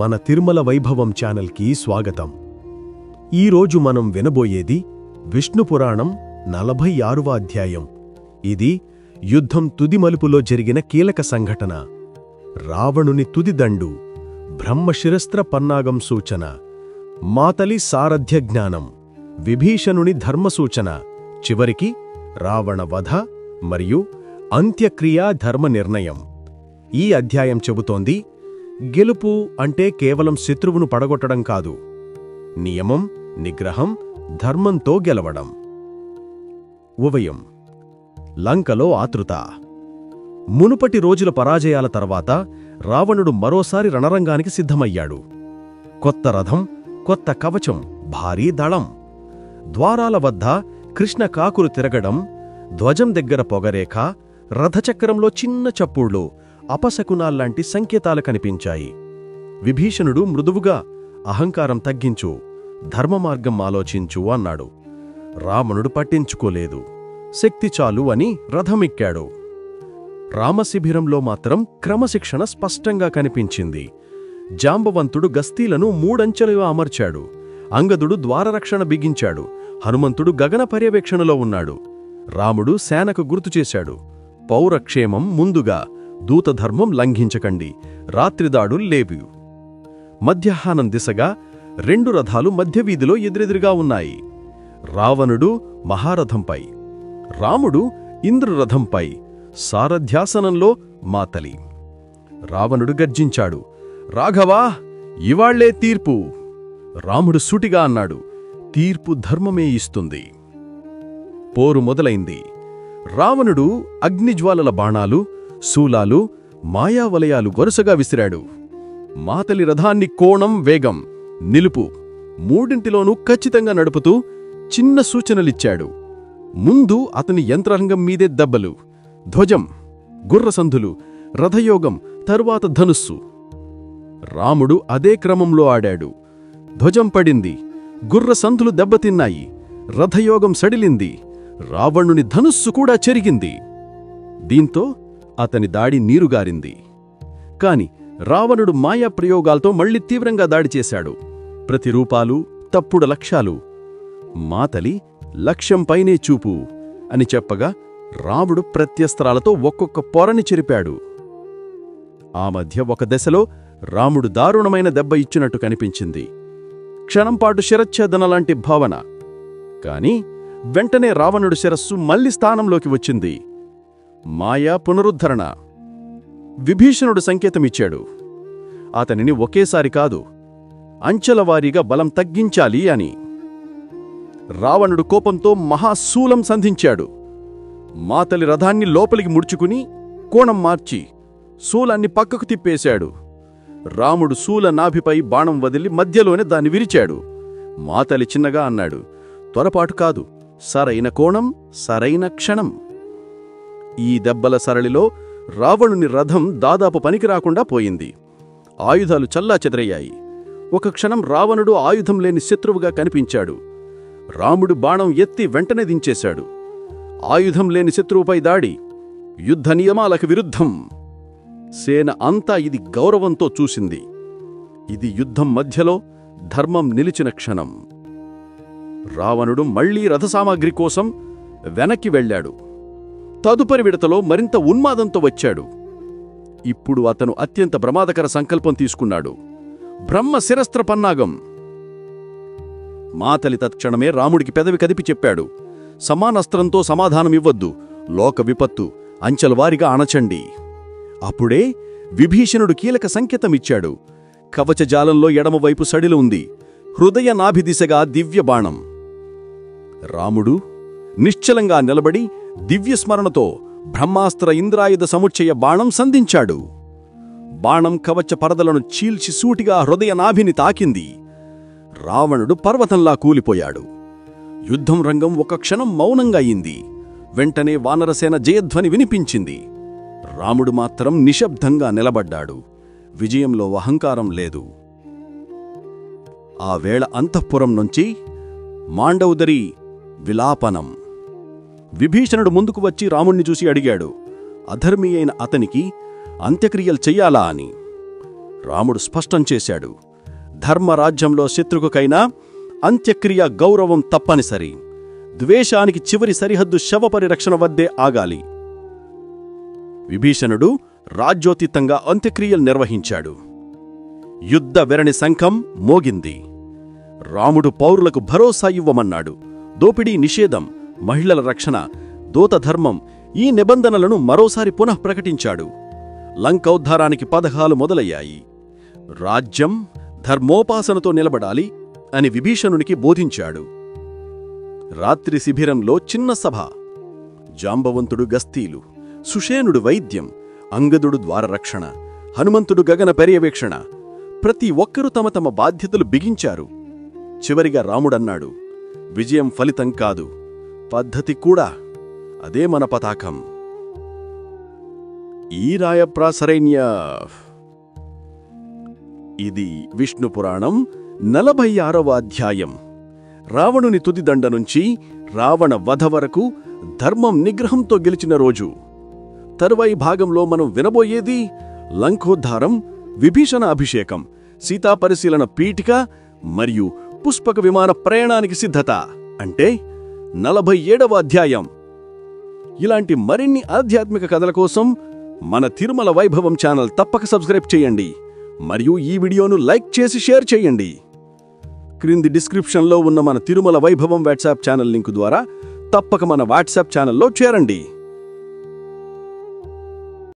మన తిరుమల వైభవం ఛానల్కి స్వాగతం. ఈరోజు మనం వినబోయేది విష్ణు పురాణం 46వ అధ్యాయం. ఇది యుద్ధం తుది మలుపులో జరిగిన కీలక సంఘటన. రావణుని తుదిదండు, బ్రహ్మశిరస్త్ర పన్నాగం సూచన, మాతలి సారథ్య జ్ఞానం, విభీషణుని ధర్మసూచన, చివరికి రావణ వధ మరియు అంత్యక్రియా ధర్మ నిర్ణయం. ఈ అధ్యాయం చెబుతోంది, గెలుపు అంటే కేవలం శత్రువును పడగొట్టడం కాదు, నియమం, నిగ్రహం, ధర్మంతో గెలవడం. ఉభయం. లంకలో ఆతృత. మునుపటి రోజుల పరాజయాల తర్వాత రావణుడు మరోసారి రణరంగానికి సిద్ధమయ్యాడు. కొత్త రథం, కొత్త కవచం, భారీ దళం. ద్వారాల వద్ద కృష్ణ కాకులు తిరగడం, ధ్వజం దగ్గర పొగరేఖ, రథచక్రంలో చిన్న చప్పుళ్ళు, అపశకునాల్లాంటి సంకేతాలు కనిపించాయి. విభీషణుడు మృదువుగా, అహంకారం తగ్గించు, ధర్మమార్గం ఆలోచించు అన్నాడు. రావణుడు పట్టించుకోలేదు. శక్తి చాలు అని రథమెక్కాడు. రామశిబిరంలో మాత్రం క్రమశిక్షణ స్పష్టంగా కనిపించింది. జాంబవంతుడు గస్తీలను మూడంచెలుగా అమర్చాడు. అంగదుడు ద్వారరక్షణ బిగించాడు. హనుమంతుడు గగన పర్యవేక్షణలో ఉన్నాడు. రాముడు సేనకు గుర్తుచేశాడు, పౌరక్షేమం ముందుగా, దూతధర్మం లంఘించకండి, రాత్రిదాడులు లేవు. మధ్యాహ్నం దిశగా 2 రథాలు మధ్యవీధిలో ఎదురెదురుగా ఉన్నాయి. రావణుడు మహారథంపై, రాముడు ఇంద్రరథంపై, సారథ్యాసనంలో మాతలి. రావణుడు గర్జించాడు, రాఘవా, ఇవాళ్లే తీర్పు. రాముడు సూటిగా అన్నాడు, తీర్పు ధర్మమే ఇస్తుంది. పోరు మొదలైంది. రావణుడు అగ్నిజ్వాలల బాణాలు, శూలాలు, మాయావలయాలు వరుసగా విసిరాడు. మాతలి రథాన్ని కోణం, వేగం, నిలుపు మూడింటిలోనూ ఖచ్చితంగా నడుపుతూ చిన్న సూచనలిచ్చాడు. ముందు అతని యంత్రాంగం మీదే దెబ్బలు, ధ్వజం, గుర్రసంధులు, రథయోగం, తరువాత ధనుస్సు. రాముడు అదే క్రమంలో ఆడాడు. ధ్వజం పడింది, గుర్రసంధులు దెబ్బతిన్నాయి, రథయోగం సడిలింది, రావణుని ధనుస్సు కూడా చెరిగింది. దీంతో అతని దాడి నీరుగారింది. కాని రావణుడు మాయా ప్రయోగాలతో మళ్లీ తీవ్రంగా దాడి చేశాడు. ప్రతిరూపాలు, తప్పుడు లక్ష్యాలు. మాతలి లక్ష్యంపైనే చూపు అని చెప్పగా రాముడు ప్రత్యస్త్రాలతో ఒక్కొక్క పొరని చెరిపాడు. ఆ మధ్య ఒక దశలో రాముడు దారుణమైన దెబ్బ ఇచ్చినట్టు కనిపించింది. క్షణంపాటు శిరచ్ఛేదనలాంటి భావన. కాని వెంటనే రావణుడు శిరస్సు మళ్లీ స్థానంలోకి వచ్చింది. మాయా పునరుద్ధరణ. విభీషణుడు సంకేతమిచ్చాడు, అతనిని ఒకేసారి కాదు, అంచెలవారీగా బలం తగ్గించాలి అని. రావణుడు కోపంతో మహాశూలం సంధించాడు. మాతలి రథాన్ని లోపలికి ముడుచుకుని కోణం మార్చి శూలాన్ని పక్కకు తిప్పేశాడు. రాముడు శూల నాభిపై బాణం వదిలి మధ్యలోనే దాన్ని విరిచాడు. మాతలి చిన్నగా అన్నాడు, త్వరపాటు కాదు, సరైన కోణం, సరైన క్షణం. ఈ దెబ్బల సరళిలో రావణుని రథం దాదాపు పనికిరాకుండా పోయింది. ఆయుధాలు చల్లాచెదరయ్యాయి. ఒక క్షణం రావణుడు ఆయుధం లేని శత్రువుగా కనిపించాడు. రాముడు బాణం ఎత్తి వెంటనే దించేశాడు. ఆయుధం లేని శత్రువుపై దాడి, యుద్ధ నియమాలకు విరుద్ధం. సేన అంతా ఇది గౌరవంతో చూసింది. ఇది యుద్ధం మధ్యలో ధర్మం నిలిచిన క్షణం. రావణుడు మళ్లీ రథసామాగ్రి కోసం వెనక్కి వెళ్లాడు. తదుపరి విడతలో మరింత ఉన్మాదంతో వచ్చాడు. ఇప్పుడు అతను అత్యంత ప్రమాదకర సంకల్పం తీసుకున్నాడు, బ్రహ్మశిరస్త్ర పన్నాగం. మాతలి తత్క్షణమే రాముడికి పెదవి కదిపి చెప్పాడు, సమానస్త్రంతో సమాధానమివ్వద్దు, లోక విపత్తు, అంచెలవారిగా అణచండి. అప్పుడే విభీషణుడు కీలక సంకేతమిచ్చాడు. కవచజాలంలో ఎడమవైపు సడిలు ఉంది, హృదయ నాభిదిశగా దివ్య బాణం. రాముడు నిశ్చలంగా నిలబడి దివ్యస్మరణతో బ్రహ్మాస్త్ర ఇంద్రాయుధ సముచ్చయ బాణం సంధించాడు. బాణం కవచ పరదలను చీల్చి సూటిగా హృదయ నాభిని తాకింది. రావణుడు పర్వతంలా కూలిపోయాడు. యుద్ధం రంగం ఒక క్షణం మౌనంగా అయింది. వెంటనే వానరసేన జయధ్వని వినిపించింది. రాముడు మాత్రం నిశ్శబ్దంగా నిలబడ్డాడు. విజయంలో అహంకారం లేదు. ఆ వేళ అంతఃపురం నుంచి మాండవుదరి విలాపనం. విభీషణుడు ముందుకు వచ్చి రాముణ్ణి చూసి అడిగాడు, అధర్మీ అయిన అతనికి అంత్యక్రియలు చెయ్యాలా అని. రాముడు స్పష్టం చేశాడు, ధర్మరాజ్యంలో శత్రువుకైనా అంత్యక్రియ గౌరవం తప్పనిసరి. ద్వేషానికి చివరి సరిహద్దు శవపరిరక్షణ వద్దే ఆగాలి. విభీషణుడు రాజ్యోచితంగా అంత్యక్రియలు నిర్వహించాడు. యుద్ధ వెరణి శంఖం మోగింది. రాముడు పౌరులకు భరోసా ఇవ్వమన్నాడు. దోపిడీ నిషేధం, మహిళల రక్షణ, దూతధర్మం ఈ నిబంధనలను మరోసారి పునఃప్రకటించాడు. లంకౌద్ధారానికి పథకాలు మొదలయ్యాయి. రాజ్యం ధర్మోపాసనతో నిలబడాలి అని విభీషణునికి బోధించాడు. రాత్రి శిబిరంలో చిన్న సభ. జాంబవంతుడు గస్తీలు, సుషేనుడు వైద్యం, అంగదుడు ద్వారరక్షణ, హనుమంతుడు గగన పర్యవేక్షణ. ప్రతి ఒక్కరూ తమ తమ బాధ్యతలు బిగించారు. చివరిగా రాముడన్నాడు, విజయం ఫలితం కాదు, పద్ధతి కూడా. అదే మన పతాకం. ఈ రాయప్రాసరైన్య. ఇది విష్ణు పురాణం 46వ అధ్యాయం. రావణుని తుదిదండ నుంచి రావణ వధ వరకు ధర్మం నిగ్రహంతో గెలిచిన రోజు. తరువాయి భాగంలో మనం వినబోయేది లంకోద్ధారం, విభీషణ అభిషేకం, సీతాపరిశీలన పీఠిక మరియు పుష్పక విమాన ప్రయాణానికి సిద్ధత, అంటే 47వ అధ్యాయం. ఇలాంటి మరిన్ని ఆధ్యాత్మిక కథల కోసం మన తిరుమల వైభవం ఛానల్ తప్పక సబ్స్క్రైబ్ చేయండి మరియు ఈ వీడియోను లైక్ చేసి షేర్ చేయండి. క్రింది డిస్క్రిప్షన్లో ఉన్న మన తిరుమల వైభవం వాట్సాప్ ఛానల్ లింకు ద్వారా తప్పక మన వాట్సాప్ ఛానల్లో చేరండి.